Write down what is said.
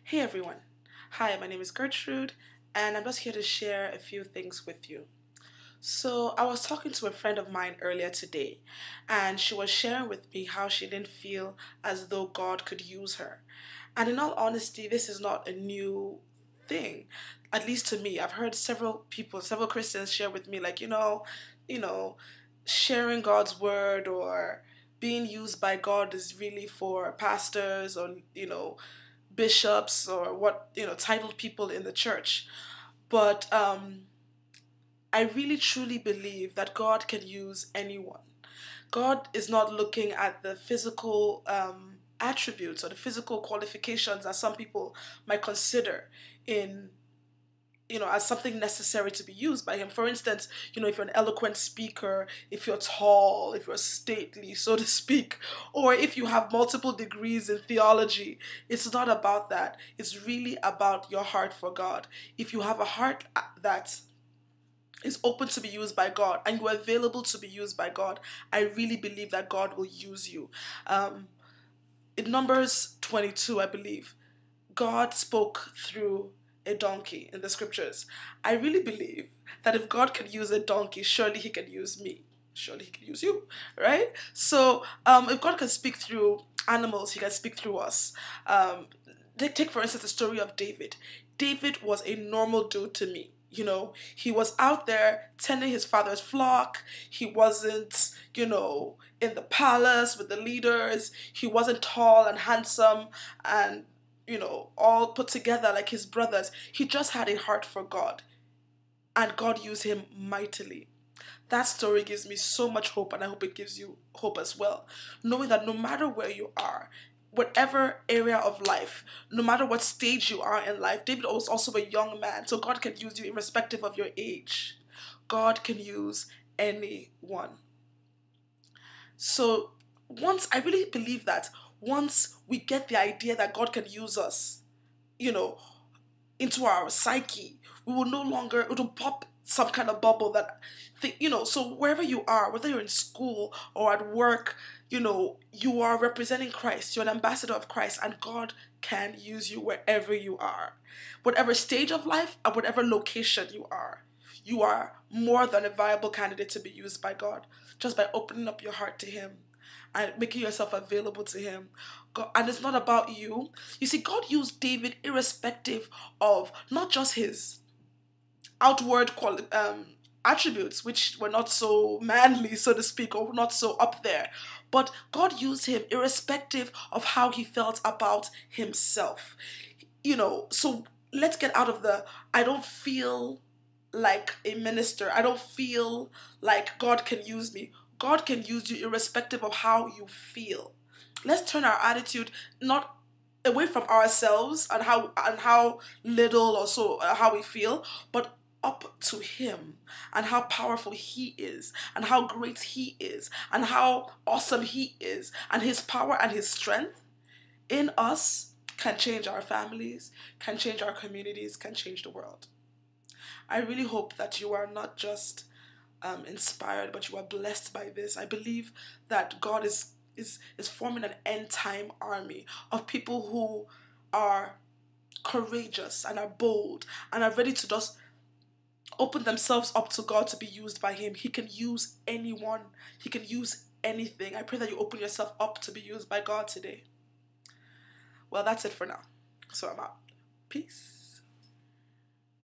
Hey everyone. Hi, my name is Gertrude, and I'm just here to share a few things with you. So, I was talking to a friend of mine earlier today, and she was sharing with me how she didn't feel as though God could use her. And in all honesty, this is not a new thing, at least to me. I've heard several people, several Christians share with me, like, you know, sharing God's word or being used by God is really for pastors or, bishops or what titled people in the church. But I really truly believe that God can use anyone. God is not looking at the physical attributes or the physical qualifications that some people might consider in as something necessary to be used by him. For instance, if you're an eloquent speaker, if you're tall, if you're stately, so to speak, or if you have multiple degrees in theology, it's not about that. It's really about your heart for God. If you have a heart that is open to be used by God and you're available to be used by God, I really believe that God will use you. In Numbers 22, I believe, God spoke through a donkey in the scriptures. I really believe that if God can use a donkey, surely he can use me. Surely he can use you, right? So if God can speak through animals, he can speak through us. Take for instance the story of David. David was a normal dude to me. He was out there tending his father's flock. He wasn't, in the palace with the leaders. He wasn't tall and handsome and all put together like his brothers. He just had a heart for God, and God used him mightily. That story gives me so much hope, and I hope it gives you hope as well. Knowing that no matter where you are, whatever area of life, no matter what stage you are in life, David was also a young man, so God can use you irrespective of your age. God can use anyone. So once I really believe that once we get the idea that God can use us, you know, into our psyche, we will no longer, it will pop some kind of bubble that, so wherever you are, whether you're in school or at work, you are representing Christ, you're an ambassador of Christ, and God can use you wherever you are. Whatever stage of life and whatever location you are more than a viable candidate to be used by God just by opening up your heart to Him and making yourself available to Him. God, and it's not about you. You see, God used David irrespective of not just his outward attributes, which were not so manly, so to speak, or not so up there, but God used him irrespective of how he felt about himself. So let's get out of the I don't feel like a minister. I don't feel like God can use me. God can use you irrespective of how you feel. Let's turn our attitude not away from ourselves and how little or so how we feel, but up to Him and how powerful He is and how great He is and how awesome He is, and His power and His strength in us can change our families, can change our communities, can change the world. I really hope that you are not just inspired, but you are blessed by this. I believe that God is forming an end time army of people who are courageous and are bold and are ready to just open themselves up to God to be used by Him. He can use anyone. He can use anything. I pray that you open yourself up to be used by God today. Well, that's it for now. So I'm out. Peace.